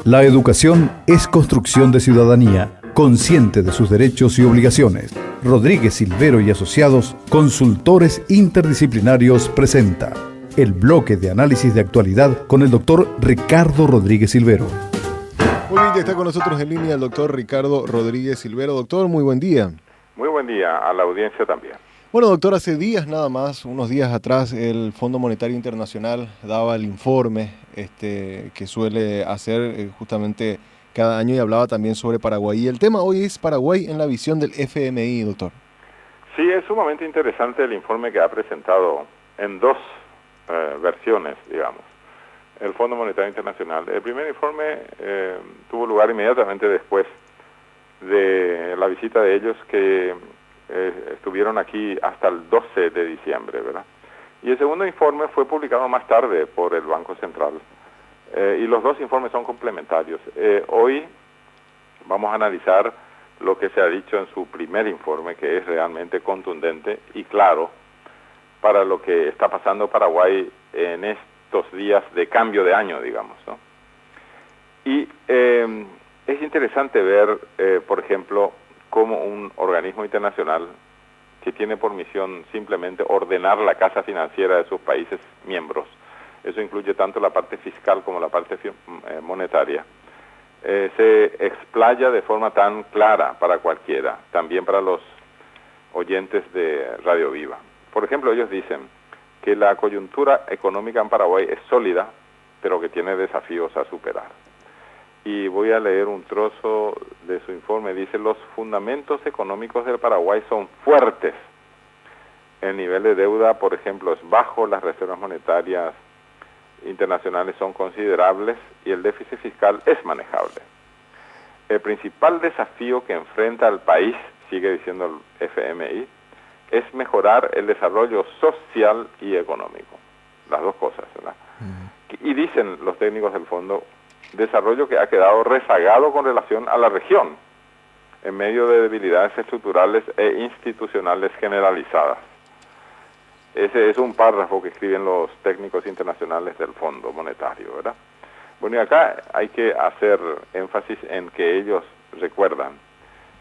La educación es construcción de ciudadanía, consciente de sus derechos y obligaciones. Rodríguez Silvero y Asociados, consultores interdisciplinarios, presenta el bloque de análisis de actualidad con el doctor Ricardo Rodríguez Silvero. Muy bien, ya está con nosotros en línea el doctor Ricardo Rodríguez Silvero. Doctor, muy buen día. Muy buen día a la audiencia también. Bueno, doctor, hace días nada más, unos días atrás, el Fondo Monetario Internacional daba el informe que suele hacer justamente cada año y hablaba también sobre Paraguay. Y el tema hoy es Paraguay en la visión del FMI, doctor. Sí, es sumamente interesante el informe que ha presentado en dos versiones, digamos, el Fondo Monetario Internacional. El primer informe tuvo lugar inmediatamente después de la visita de ellos, que estuvieron aquí hasta el 12 de diciembre, ¿verdad? Y el segundo informe fue publicado más tarde por el Banco Central. Y los dos informes son complementarios. Hoy vamos a analizar lo que se ha dicho en su primer informe, que es realmente contundente y claro para lo que está pasando Paraguay en estos días de cambio de año, digamos, ¿no? Y es interesante ver, por ejemplo, cómo un organismo internacional que tiene por misión simplemente ordenar la casa financiera de sus países miembros, eso incluye tanto la parte fiscal como la parte monetaria, se explaya de forma tan clara para cualquiera, también para los oyentes de Radio Viva. Por ejemplo, ellos dicen que la coyuntura económica en Paraguay es sólida, pero que tiene desafíos a superar. Y voy a leer un trozo de su informe. Dice: los fundamentos económicos del Paraguay son fuertes. El nivel de deuda, por ejemplo, es bajo, las reservas monetarias internacionales son considerables y el déficit fiscal es manejable. El principal desafío que enfrenta el país, sigue diciendo el FMI, es mejorar el desarrollo social y económico. Las dos cosas, ¿verdad? Y dicen los técnicos del fondo, desarrollo que ha quedado rezagado con relación a la región, en medio de debilidades estructurales e institucionales generalizadas. Ese es un párrafo que escriben los técnicos internacionales del Fondo Monetario, ¿verdad? Bueno, y acá hay que hacer énfasis en que ellos recuerdan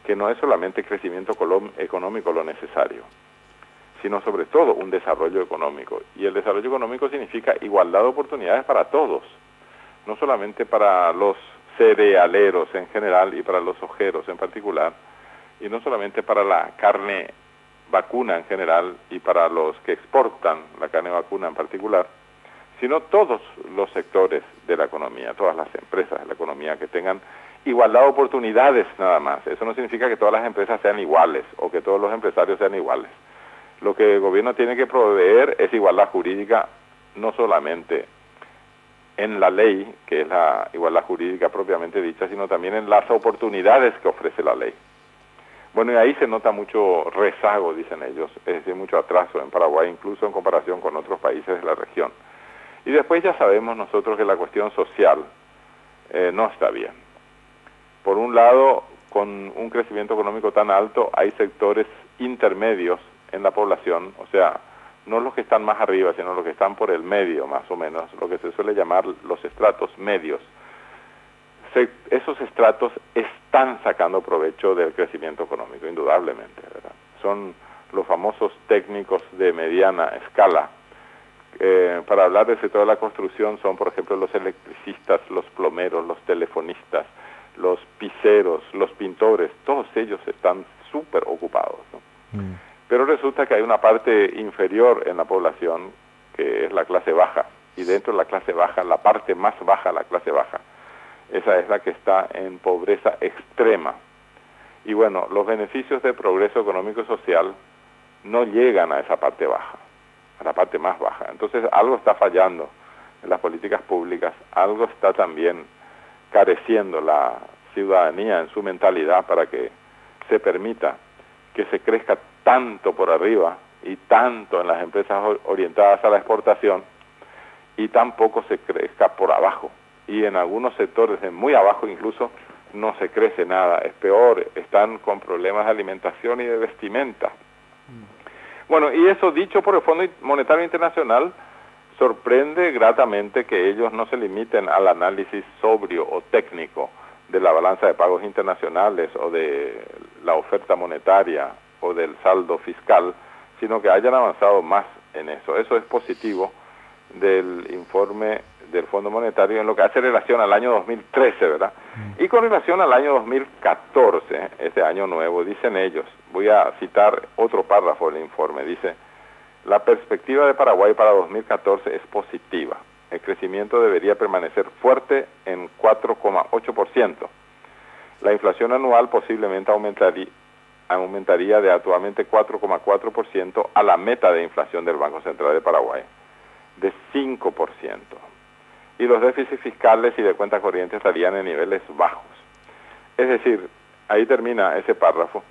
que no es solamente crecimiento económico lo necesario, sino sobre todo un desarrollo económico. Y el desarrollo económico significa igualdad de oportunidades para todos, no solamente para los cerealeros en general y para los ojeros en particular, y no solamente para la carne vacuna en general y para los que exportan la carne vacuna en particular, sino todos los sectores de la economía, todas las empresas de la economía que tengan igualdad de oportunidades nada más. Eso no significa que todas las empresas sean iguales o que todos los empresarios sean iguales. Lo que el gobierno tiene que proveer es igualdad jurídica, no solamente en la ley, que es la igualdad jurídica propiamente dicha, sino también en las oportunidades que ofrece la ley. Bueno, y ahí se nota mucho rezago, dicen ellos, es decir, mucho atraso en Paraguay, incluso en comparación con otros países de la región. Y después ya sabemos nosotros que la cuestión social no está bien. Por un lado, con un crecimiento económico tan alto, hay sectores intermedios en la población, o sea, no los que están más arriba, sino los que están por el medio, más o menos, lo que se suele llamar los estratos medios. Esos estratos están sacando provecho del crecimiento económico, indudablemente, ¿verdad? Son los famosos técnicos de mediana escala. Para hablar del sector de la construcción son, por ejemplo, los electricistas, los plomeros, los telefonistas, los piseros, los pintores, todos ellos están súper ocupados, ¿no? Pero resulta que hay una parte inferior en la población que es la clase baja, y dentro de la clase baja, la parte más baja, la clase baja, esa es la que está en pobreza extrema. Y bueno, los beneficios de progreso económico y social no llegan a esa parte baja, a la parte más baja. Entonces algo está fallando en las políticas públicas, algo está también careciendo la ciudadanía en su mentalidad para que se permita que se crezca tanto por arriba y tanto en las empresas orientadas a la exportación y tampoco se crezca por abajo. Y en algunos sectores de muy abajo incluso no se crece nada, es peor, están con problemas de alimentación y de vestimenta. Bueno, y eso dicho por el Fondo Monetario Internacional sorprende gratamente que ellos no se limiten al análisis sobrio o técnico de la balanza de pagos internacionales o de la oferta monetaria o del saldo fiscal, sino que hayan avanzado más en eso. Eso es positivo del informe del Fondo Monetario en lo que hace relación al año 2013, ¿verdad? Y con relación al año 2014, este año nuevo, dicen ellos, voy a citar otro párrafo del informe, dice: la perspectiva de Paraguay para 2014 es positiva. El crecimiento debería permanecer fuerte en 4,8%. La inflación anual posiblemente aumentaría de actualmente 4,4% a la meta de inflación del Banco Central de Paraguay, de 5%. Y los déficits fiscales y de cuentas corrientes estarían en niveles bajos. Es decir, ahí termina ese párrafo.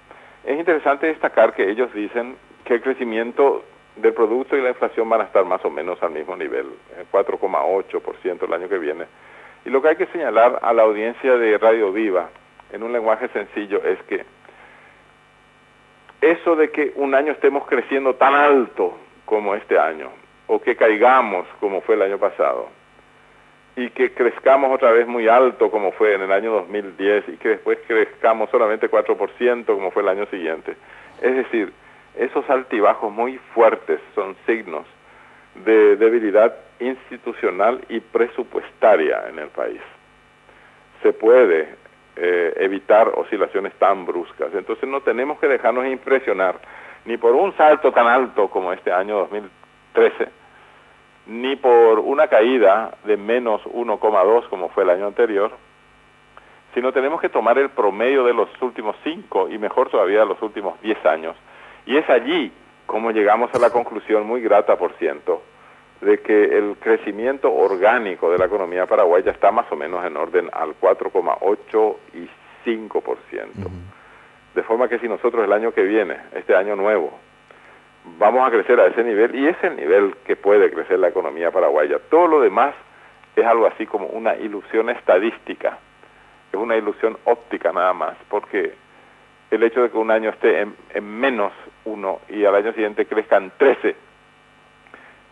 Es interesante destacar que ellos dicen que el crecimiento del producto y la inflación van a estar más o menos al mismo nivel, 4,8% el año que viene. Y lo que hay que señalar a la audiencia de Radio Viva, en un lenguaje sencillo, es que eso de que un año estemos creciendo tan alto como este año, o que caigamos como fue el año pasado, y que crezcamos otra vez muy alto como fue en el año 2010, y que después crezcamos solamente 4% como fue el año siguiente. Es decir, esos altibajos muy fuertes son signos de debilidad institucional y presupuestaria en el país. Se puede evitar oscilaciones tan bruscas. Entonces no tenemos que dejarnos impresionar ni por un salto tan alto como este año 2013, ni por una caída de menos 1,2 como fue el año anterior, sino tenemos que tomar el promedio de los últimos 5 y mejor todavía de los últimos 10 años. Y es allí como llegamos a la conclusión muy grata, por ciento, de que el crecimiento orgánico de la economía paraguaya está más o menos en orden al 4,8 y 5%. De forma que si nosotros el año que viene, este año nuevo, vamos a crecer a ese nivel, y es el nivel que puede crecer la economía paraguaya. Todo lo demás es algo así como una ilusión estadística, es una ilusión óptica nada más, porque el hecho de que un año esté en menos 1 y al año siguiente crezcan 13,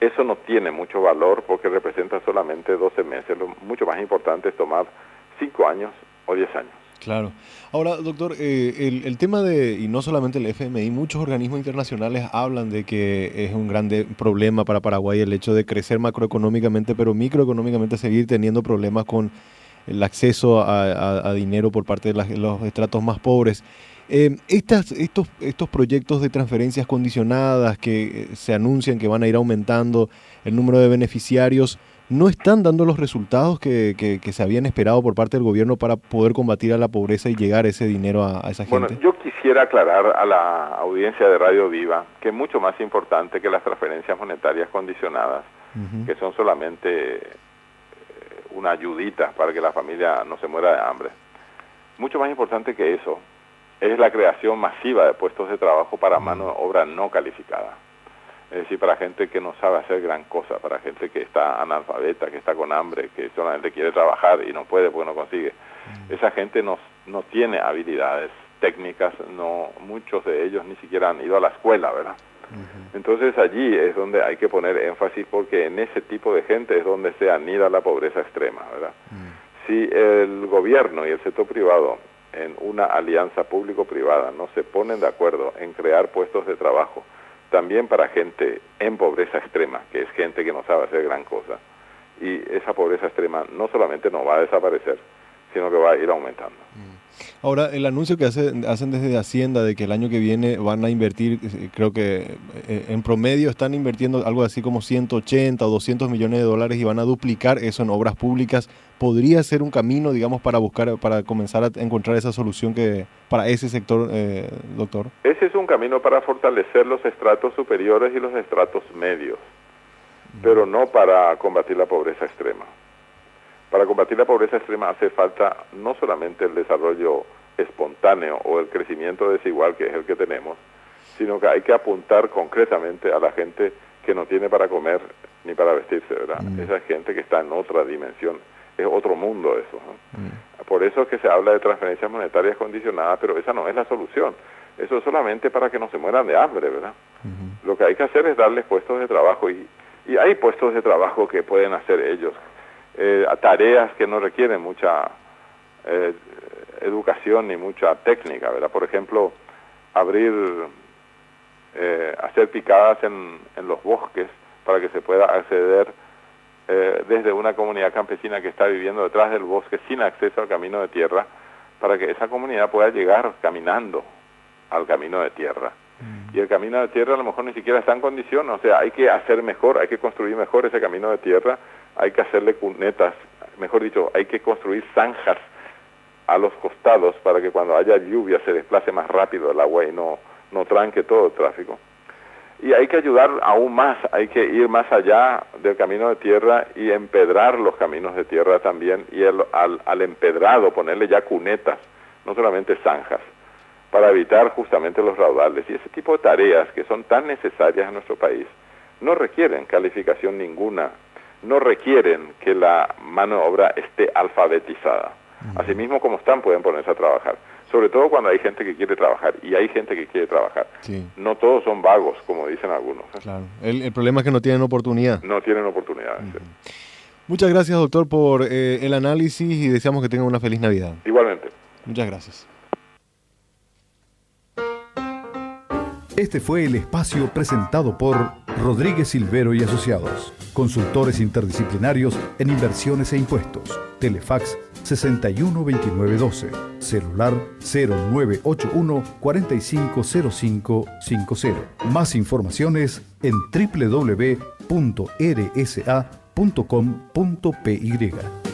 eso no tiene mucho valor porque representa solamente 12 meses. Lo mucho más importante es tomar 5 años o 10 años. Claro. Ahora, doctor, el tema y no solamente el FMI, muchos organismos internacionales hablan de que es un grande problema para Paraguay el hecho de crecer macroeconómicamente, pero microeconómicamente seguir teniendo problemas con el acceso a dinero por parte de los estratos más pobres. Estos proyectos de transferencias condicionadas que se anuncian que van a ir aumentando el número de beneficiarios, ¿no están dando los resultados que se habían esperado por parte del gobierno para poder combatir a la pobreza y llegar ese dinero a esa gente? Bueno, yo quisiera aclarar a la audiencia de Radio Viva que es mucho más importante que las transferencias monetarias condicionadas, que son solamente una ayudita para que la familia no se muera de hambre. Mucho más importante que eso es la creación masiva de puestos de trabajo para mano de obra no calificada. Es decir, para gente que no sabe hacer gran cosa, para gente que está analfabeta, que está con hambre, que solamente quiere trabajar y no puede porque no consigue. Esa gente no tiene habilidades técnicas, muchos de ellos ni siquiera han ido a la escuela, ¿verdad? Entonces allí es donde hay que poner énfasis, porque en ese tipo de gente es donde se anida la pobreza extrema, ¿verdad? Si el gobierno y el sector privado en una alianza público-privada no se ponen de acuerdo en crear puestos de trabajo también para gente en pobreza extrema, que es gente que no sabe hacer gran cosa, y esa pobreza extrema no solamente no va a desaparecer, sino que va a ir aumentando. Ahora, el anuncio que hacen desde Hacienda de que el año que viene van a invertir, creo que en promedio están invirtiendo algo así como 180 o 200 millones de dólares y van a duplicar eso en obras públicas. ¿Podría ser un camino, digamos, para comenzar a encontrar esa solución para ese sector, doctor? Ese es un camino para fortalecer los estratos superiores y los estratos medios, pero no para combatir la pobreza extrema. Para combatir la pobreza extrema hace falta no solamente el desarrollo espontáneo o el crecimiento desigual que es el que tenemos, sino que hay que apuntar concretamente a la gente que no tiene para comer ni para vestirse, ¿verdad? Esa gente que está en otra dimensión, es otro mundo eso, ¿no? Por eso es que se habla de transferencias monetarias condicionadas, pero esa no es la solución. Eso es solamente para que no se mueran de hambre, ¿verdad? Lo que hay que hacer es darles puestos de trabajo, y Y hay puestos de trabajo que pueden hacer ellos, tareas que no requieren mucha educación ni mucha técnica, ¿verdad? Por ejemplo, hacer picadas en los bosques para que se pueda acceder desde una comunidad campesina que está viviendo detrás del bosque sin acceso al camino de tierra, para que esa comunidad pueda llegar caminando al camino de tierra. Y el camino de tierra a lo mejor ni siquiera está en condición, o sea, hay que hacer mejor, hay que construir mejor ese camino de tierra, hay que hacerle cunetas, mejor dicho, hay que construir zanjas a los costados para que cuando haya lluvia se desplace más rápido el agua y no tranque todo el tráfico. Y hay que ayudar aún más, hay que ir más allá del camino de tierra y empedrar los caminos de tierra también, y al empedrado ponerle ya cunetas, no solamente zanjas, para evitar justamente los raudales. Y ese tipo de tareas que son tan necesarias en nuestro país no requieren calificación ninguna, no requieren que la mano de obra esté alfabetizada. Asimismo como están, pueden ponerse a trabajar. Sobre todo cuando hay gente que quiere trabajar, y hay gente que quiere trabajar. Sí. No todos son vagos, como dicen algunos. Claro. El problema es que no tienen oportunidad. No tienen oportunidad. Sí. Muchas gracias, doctor, por el análisis, y deseamos que tengan una feliz Navidad. Igualmente. Muchas gracias. Este fue el espacio presentado por Rodríguez Silvero y Asociados, consultores interdisciplinarios en inversiones e impuestos. Telefax 612912, celular 0981 450550. Más informaciones en www.rsa.com.py.